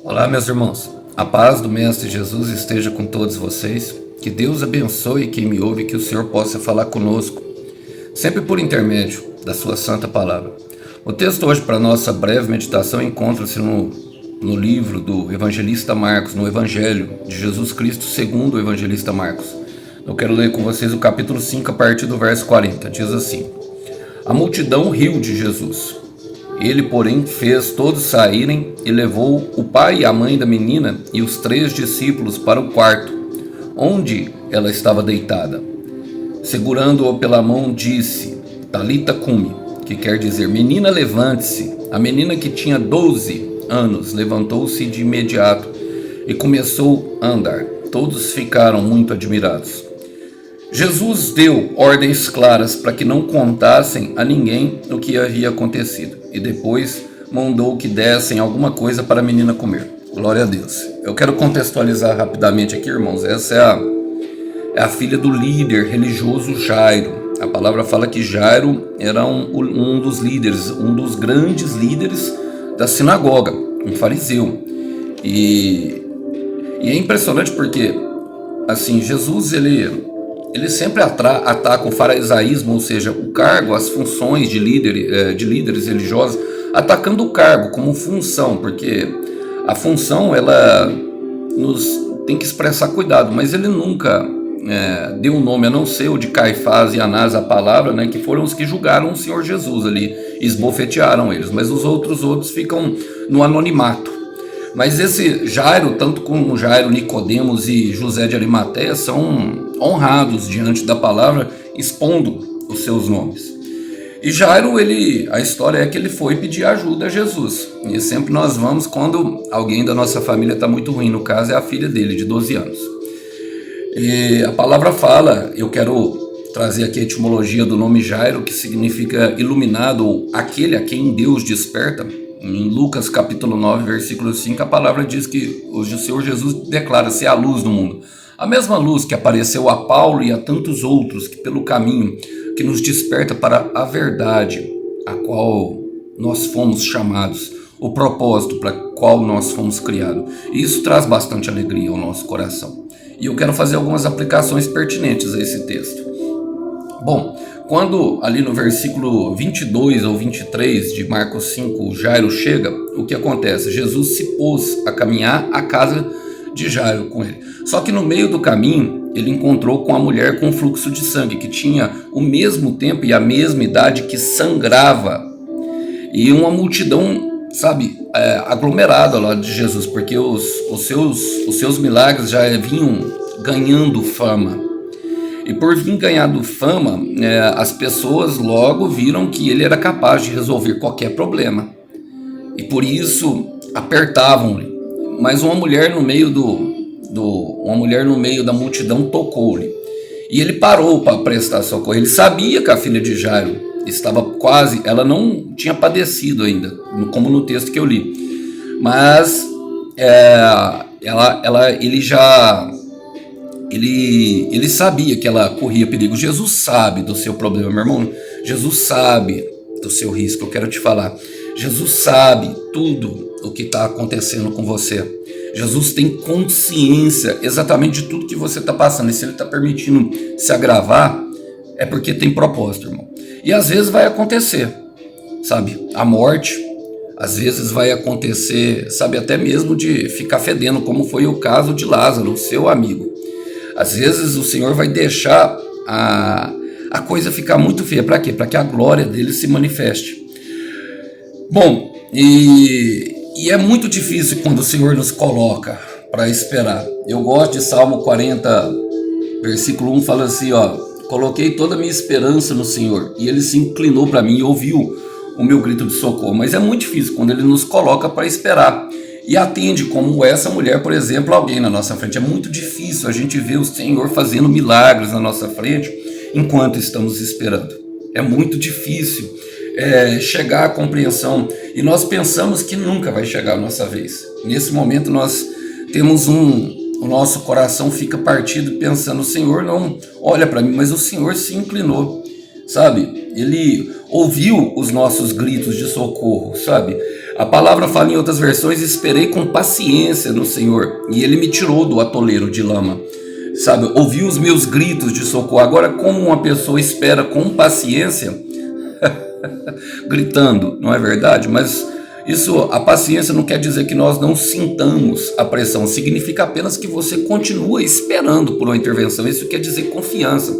Olá, meus irmãos. A paz do Mestre Jesus esteja com todos vocês. Que Deus abençoe quem me ouve e que o Senhor possa falar conosco, sempre por intermédio da sua santa palavra. O texto hoje para nossa breve meditação encontra-se no livro do evangelista Marcos, no Evangelho de Jesus Cristo segundo o evangelista Marcos. Eu quero ler com vocês o capítulo 5 a partir do verso 40. Diz assim: A multidão riu de Jesus. Ele, porém, fez todos saírem e levou o pai e a mãe da menina e os 3 discípulos para o quarto, onde ela estava deitada. Segurando-o pela mão, disse: Talita cumi, que quer dizer: Menina, levante-se. A menina, que tinha 12 anos, levantou-se de imediato e começou a andar. Todos ficaram muito admirados. Jesus deu ordens claras para que não contassem a ninguém o que havia acontecido, e depois mandou que dessem alguma coisa para a menina comer. Glória a Deus. Eu quero contextualizar rapidamente aqui, irmãos. Essa é a filha do líder religioso Jairo. A palavra fala que Jairo era um dos líderes, um dos grandes líderes da sinagoga, um fariseu. E é impressionante porque, assim, Jesus, ele sempre ataca o farisaísmo, ou seja, o cargo, as funções de líderes religiosos, atacando o cargo como função, porque a função ela nos tem que expressar cuidado, mas ele nunca deu um nome, a não ser o de Caifás e Anás, a palavra, né, que foram os que julgaram o Senhor Jesus ali, esbofetearam eles, mas os outros ficam no anonimato. Mas esse Jairo, tanto como Jairo, Nicodemos e José de Arimateia, são honrados diante da palavra, expondo os seus nomes. E Jairo, a história é que ele foi pedir ajuda a Jesus. E sempre nós vamos quando alguém da nossa família está muito ruim. No caso é a filha dele, de 12 anos. E a palavra fala, eu quero trazer aqui a etimologia do nome Jairo, que significa iluminado, ou aquele a quem Deus desperta. Em Lucas capítulo 9, versículo 5, a palavra diz que o Senhor Jesus declara-se a luz do mundo. A mesma luz que apareceu a Paulo e a tantos outros que pelo caminho que nos desperta para a verdade a qual nós fomos chamados, o propósito para qual nós fomos criados. E isso traz bastante alegria ao nosso coração. E eu quero fazer algumas aplicações pertinentes a esse texto. Bom, quando ali no versículo 22 ou 23 de Marcos 5, Jairo chega, o que acontece? Jesus se pôs a caminhar à casa de Jairo com ele. Só que no meio do caminho, ele encontrou com a mulher com fluxo de sangue, que tinha o mesmo tempo e a mesma idade, que sangrava. E uma multidão, aglomerada lá de Jesus, porque os seus milagres já vinham ganhando fama. E por vir ganhando fama, as pessoas logo viram que ele era capaz de resolver qualquer problema. E por isso apertavam-lhe. Mas uma mulher no meio da multidão tocou-lhe. E ele parou para prestar socorro. Ele sabia que a filha de Jairo estava quase, ela não tinha padecido ainda, como no texto que eu li. Mas ele sabia que ela corria perigo. Jesus sabe do seu problema, meu irmão. Jesus sabe do seu risco. Eu quero te falar. Jesus sabe tudo o que está acontecendo com você. Jesus tem consciência exatamente de tudo que você está passando. E se ele está permitindo se agravar, é porque tem propósito, irmão. E às vezes vai acontecer, a morte. Às vezes vai acontecer, até mesmo de ficar fedendo, como foi o caso de Lázaro, seu amigo. Às vezes o Senhor vai deixar a coisa ficar muito feia. Para quê? Para que a glória dele se manifeste. Bom, e é muito difícil quando o Senhor nos coloca para esperar. Eu gosto de Salmo 40, versículo 1, fala assim, coloquei toda a minha esperança no Senhor, e ele se inclinou para mim e ouviu o meu grito de socorro. Mas é muito difícil quando ele nos coloca para esperar. E atende, como essa mulher, por exemplo, alguém na nossa frente. É muito difícil a gente ver o Senhor fazendo milagres na nossa frente enquanto estamos esperando. É muito difícil chegar à compreensão. E nós pensamos que nunca vai chegar a nossa vez. Nesse momento nós temos o nosso coração fica partido pensando, o Senhor não olha para mim, mas o Senhor se inclinou. Ele ouviu os nossos gritos de socorro, A palavra fala em outras versões: esperei com paciência no Senhor, e Ele me tirou do atoleiro de lama. Sabe, ouvi os meus gritos de socorro. Agora, como uma pessoa espera com paciência, gritando, não é verdade? Mas a paciência não quer dizer que nós não sintamos a pressão, significa apenas que você continua esperando por uma intervenção. Isso quer dizer confiança.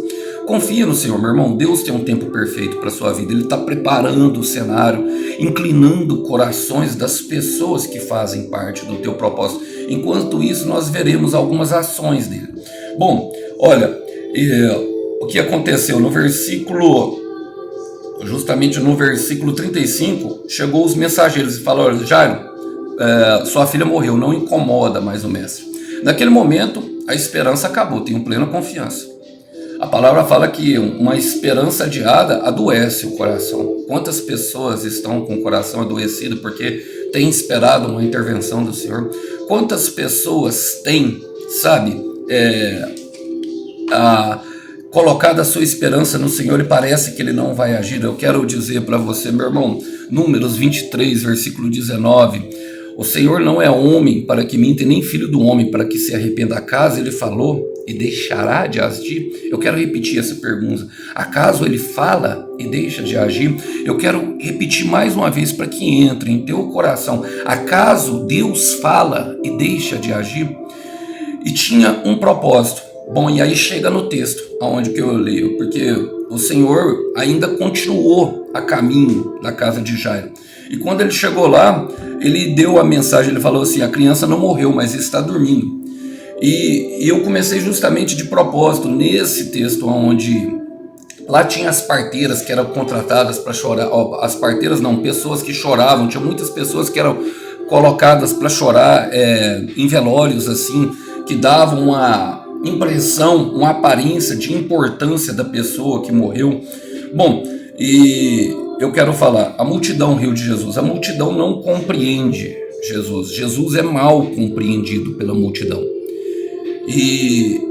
Confia no Senhor, meu irmão. Deus tem um tempo perfeito para a sua vida. Ele está preparando o cenário, inclinando corações das pessoas que fazem parte do teu propósito. Enquanto isso, nós veremos algumas ações dele. Bom, olha, o que aconteceu no versículo, justamente no versículo 35, chegou os mensageiros e falaram: olha, Jairo, sua filha morreu, não incomoda mais o mestre. Naquele momento, a esperança acabou, tenho plena confiança. A palavra fala que uma esperança adiada adoece o coração. Quantas pessoas estão com o coração adoecido porque têm esperado uma intervenção do Senhor? Quantas pessoas têm, sabe, colocado a sua esperança no Senhor e parece que Ele não vai agir? Eu quero dizer para você, meu irmão, Números 23, versículo 19, o Senhor não é homem para que minta, nem filho do homem para que se arrependa. Acaso Ele falou e deixará de agir? Eu quero repetir essa pergunta. Acaso Ele fala e deixa de agir? Eu quero repetir mais uma vez para que entre em teu coração. Acaso Deus fala e deixa de agir? E tinha um propósito. Bom, e aí chega no texto, aonde que eu leio, porque o Senhor ainda continuou a caminho da casa de Jairo. E quando ele chegou lá, ele deu a mensagem, ele falou assim: a criança não morreu, mas está dormindo. E eu comecei justamente de propósito nesse texto, onde lá tinha as parteiras que eram contratadas para chorar. As parteiras não, pessoas que choravam, tinha muitas pessoas que eram colocadas para chorar em velórios, assim, que davam uma impressão, uma aparência de importância da pessoa que morreu. Bom, e eu quero falar, a multidão riu de Jesus. A multidão não compreende Jesus. Jesus é mal compreendido pela multidão. E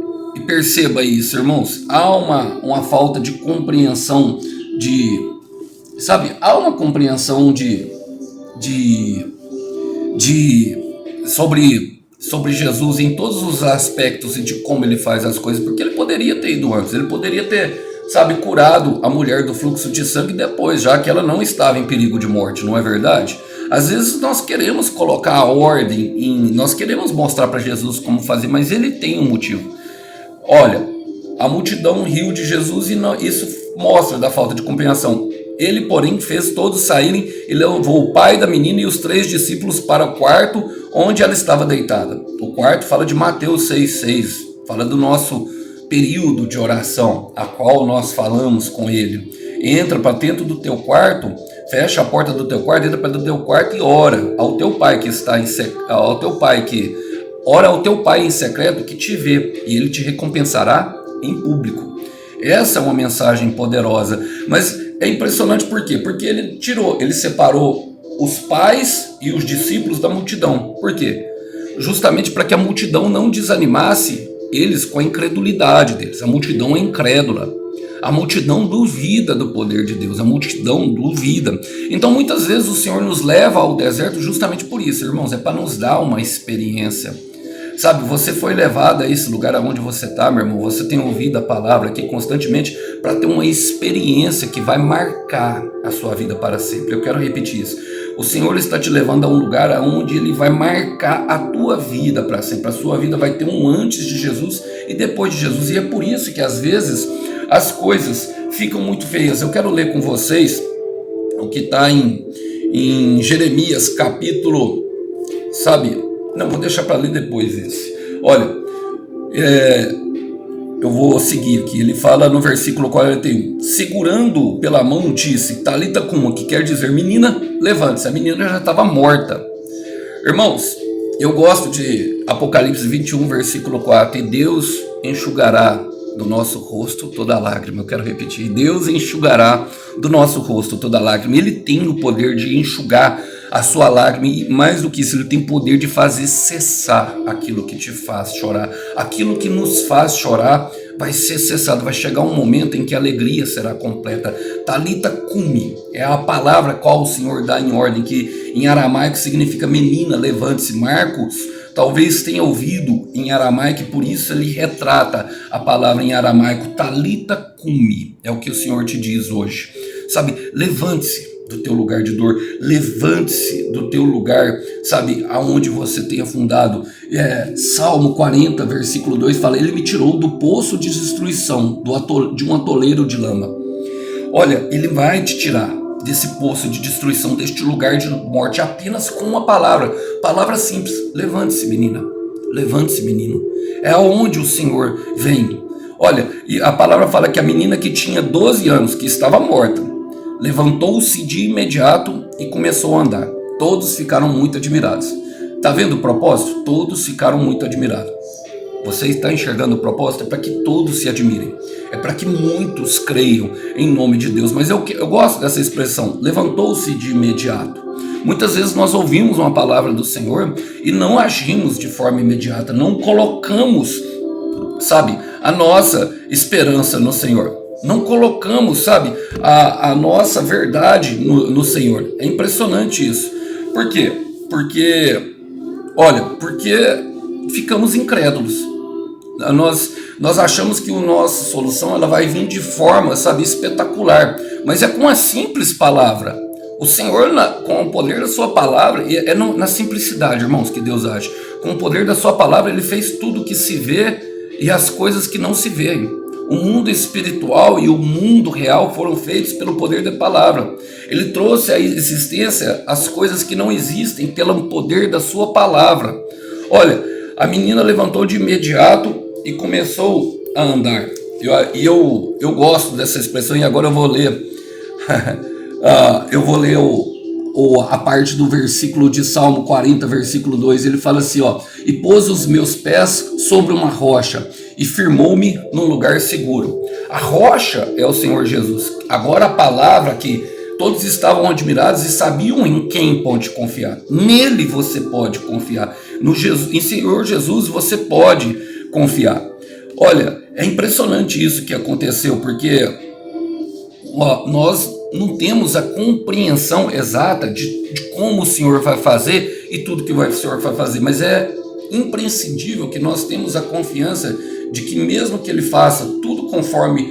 perceba isso, irmãos. Há uma falta de compreensão há uma compreensão sobre Jesus em todos os aspectos e de como ele faz as coisas, porque ele poderia ter ido antes, ele poderia ter, curado a mulher do fluxo de sangue depois, já que ela não estava em perigo de morte, não é verdade? Às vezes nós queremos colocar a ordem, nós queremos mostrar para Jesus como fazer, mas ele tem um motivo. Olha, a multidão riu de Jesus e isso mostra da falta de compreensão. Ele, porém, fez todos saírem e levou o pai da menina e os 3 discípulos para o quarto onde ela estava deitada. O quarto fala de Mateus 6,6, fala do nosso período de oração, a qual nós falamos com ele. Entra para dentro do teu quarto, fecha a porta do teu quarto, entra para dentro do teu quarto e ora ao teu pai que está ora ao teu pai em secreto que te vê, e ele te recompensará em público. Essa é uma mensagem poderosa, mas é impressionante por quê? Porque ele separou os pais e os discípulos da multidão. Por quê? Justamente para que a multidão não desanimasse eles com a incredulidade deles. A multidão é incrédula. A multidão duvida do poder de Deus. A multidão duvida. Então muitas vezes o Senhor nos leva ao deserto justamente por isso, irmãos. É para nos dar uma experiência. Sabe, você foi levado a esse lugar onde você está, meu irmão. Você tem ouvido a palavra aqui constantemente para ter uma experiência que vai marcar a sua vida para sempre. Eu quero repetir isso. O Senhor está te levando a um lugar onde Ele vai marcar a tua vida para sempre. A sua vida vai ter um antes de Jesus e depois de Jesus. E é por isso que às vezes as coisas ficam muito feias. Eu quero ler com vocês o que está em Jeremias capítulo, não, vou deixar para ler depois esse. Olha, eu vou seguir aqui. Ele fala no versículo 41. Segurando pela mão disse, Talita cuma, que quer dizer, menina, levante-se. A menina já estava morta. Irmãos, eu gosto de Apocalipse 21, versículo 4. E Deus enxugará do nosso rosto toda lágrima. Eu quero repetir. Deus enxugará do nosso rosto toda lágrima. Ele tem o poder de enxugar a sua lágrima, e mais do que isso, Ele tem poder de fazer cessar aquilo que te faz chorar. Aquilo que nos faz chorar vai ser cessada, vai chegar um momento em que a alegria será completa. Talita cumi é a palavra qual o Senhor dá em ordem, que em aramaico significa menina, levante-se. Marcos talvez tenha ouvido em aramaico, e por isso ele retrata a palavra em aramaico, talita cumi, é o que o Senhor te diz hoje. Sabe, levante-se do teu lugar de dor, levante-se do teu lugar, sabe, aonde você tem afundado. Salmo 40, versículo 2 fala, ele me tirou do poço de destruição, de um atoleiro de lama. Olha, ele vai te tirar desse poço de destruição, deste lugar de morte, apenas com uma palavra simples, levante-se menina, levante-se menino, é aonde o Senhor vem. Olha, e a palavra fala que a menina que tinha 12 anos, que estava morta, levantou-se de imediato e começou a andar. Todos ficaram muito admirados. Está vendo o propósito? Todos ficaram muito admirados. Você está enxergando o propósito? É para que todos se admirem. É para que muitos creiam em nome de Deus. Mas eu gosto dessa expressão, levantou-se de imediato. Muitas vezes nós ouvimos uma palavra do Senhor e não agimos de forma imediata. Não colocamos, sabe, a nossa esperança no Senhor. Não colocamos, sabe, a nossa verdade no Senhor. É impressionante isso. Por quê? Porque ficamos incrédulos. Nós achamos que a nossa solução ela vai vir de forma, sabe, espetacular. Mas é com uma simples palavra. O Senhor, com o poder da sua palavra, na simplicidade, irmãos, que Deus age. Com o poder da sua palavra, Ele fez tudo que se vê e as coisas que não se veem. O mundo espiritual e o mundo real foram feitos pelo poder da palavra. Ele trouxe à existência as coisas que não existem pelo poder da sua palavra. Olha, a menina levantou de imediato e começou a andar. Eu gosto dessa expressão e agora eu vou ler. A parte do versículo de Salmo 40, versículo 2. Ele fala assim, ó, e pôs os meus pés sobre uma rocha e firmou-me num lugar seguro. A rocha é o Senhor Jesus. Agora a palavra que todos estavam admirados e sabiam em quem pode confiar. Nele você pode confiar. Em Senhor Jesus você pode confiar. Olha, é impressionante isso que aconteceu, porque nós não temos a compreensão exata de como o Senhor vai fazer e tudo que o Senhor vai fazer, mas é imprescindível que nós temos a confiança de que mesmo que Ele faça tudo conforme,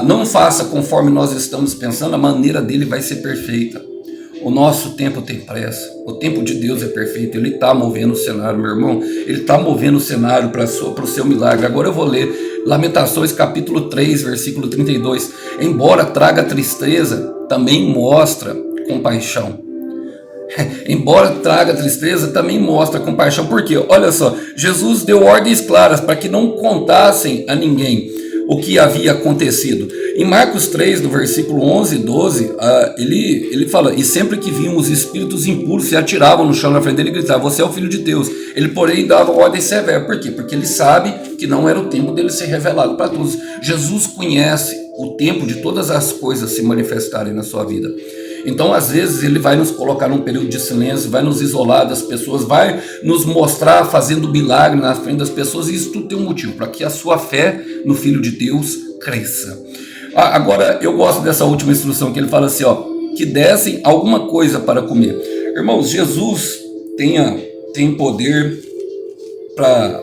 não faça conforme nós estamos pensando, a maneira dele vai ser perfeita. O nosso tempo tem pressa, o tempo de Deus é perfeito, Ele está movendo o cenário, meu irmão, Ele está movendo o cenário para o seu milagre. Agora eu vou ler Lamentações capítulo 3, versículo 32, embora traga tristeza, também mostra compaixão. Embora traga tristeza, também mostra compaixão. Por quê? Olha só, Jesus deu ordens claras para que não contassem a ninguém o que havia acontecido. Em Marcos 3, no versículo 11 e 12, ele fala, e sempre que vinham os espíritos impuros se atiravam no chão na frente dele e gritavam, você é o Filho de Deus. Ele, porém, dava ordem severa. Por quê? Porque ele sabe que não era o tempo dele ser revelado para todos. Jesus conhece o tempo de todas as coisas se manifestarem na sua vida. Então, às vezes, Ele vai nos colocar num período de silêncio, vai nos isolar das pessoas, vai nos mostrar fazendo milagre na frente das pessoas, e isso tudo tem um motivo, para que a sua fé no Filho de Deus cresça. Agora, eu gosto dessa última instrução, que ele fala assim, ó, que dessem alguma coisa para comer. Irmãos, Jesus tem poder para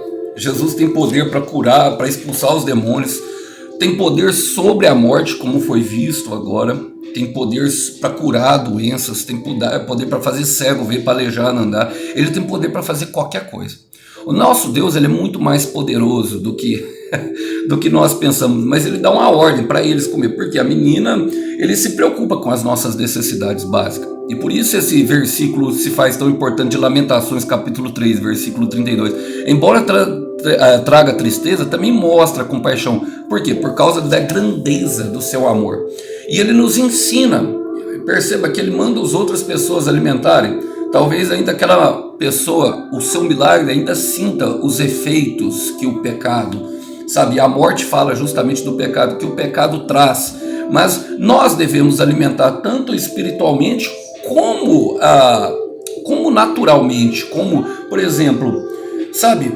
curar, para expulsar os demônios, tem poder sobre a morte, como foi visto agora, tem poder para curar doenças, tem poder para fazer cego ver, para aleijado andar, ele tem poder para fazer qualquer coisa. O nosso Deus ele é muito mais poderoso do que nós pensamos, mas ele dá uma ordem para eles comer, porque a menina, ele se preocupa com as nossas necessidades básicas, e por isso esse versículo se faz tão importante de Lamentações capítulo 3, versículo 32, embora traga tristeza, também mostra compaixão. Por quê? Por causa da grandeza do seu amor. E ele nos ensina, perceba que ele manda as outras pessoas alimentarem, talvez ainda aquela pessoa, o seu milagre ainda sinta os efeitos que o pecado, sabe, a morte fala justamente do pecado, que o pecado traz, mas nós devemos alimentar tanto espiritualmente como naturalmente, como, por exemplo, sabe,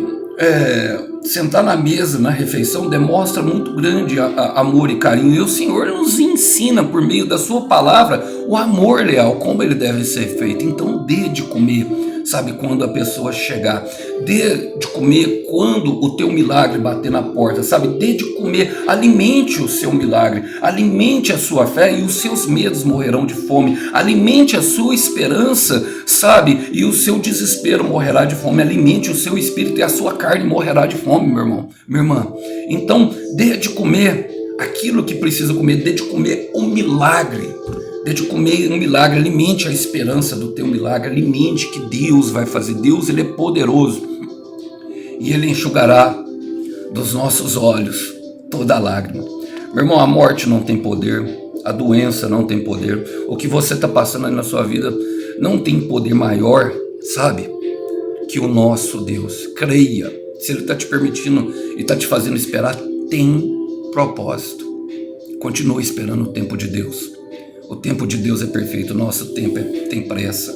sentar na mesa, na refeição, demonstra muito grande amor e carinho. E o Senhor nos ensina, por meio da sua palavra, o amor leal, como ele deve ser feito. Então dê de comer, sabe, quando a pessoa chegar. Dê de comer quando o teu milagre bater na porta, sabe? Dê de comer, alimente o seu milagre, alimente a sua fé e os seus medos morrerão de fome. Alimente a sua esperança, sabe? E o seu desespero morrerá de fome. Alimente o seu espírito e a sua carne morrerá de fome, meu irmão, minha irmã. Então, dê de comer aquilo que precisa comer, dê de comer o milagre. Dê de comer um milagre, alimente a esperança do teu milagre, alimente que Deus vai fazer. Deus, ele é poderoso e ele enxugará dos nossos olhos toda a lágrima. Meu irmão, a morte não tem poder, a doença não tem poder, o que você está passando aí na sua vida não tem poder maior, sabe, que o nosso Deus. Creia, se ele está te permitindo e está te fazendo esperar, tem propósito. Continue esperando o tempo de Deus. O tempo de Deus é perfeito, o nosso tempo tem pressa.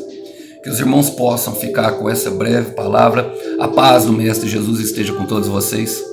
Que os irmãos possam ficar com essa breve palavra. A paz do Mestre Jesus esteja com todos vocês.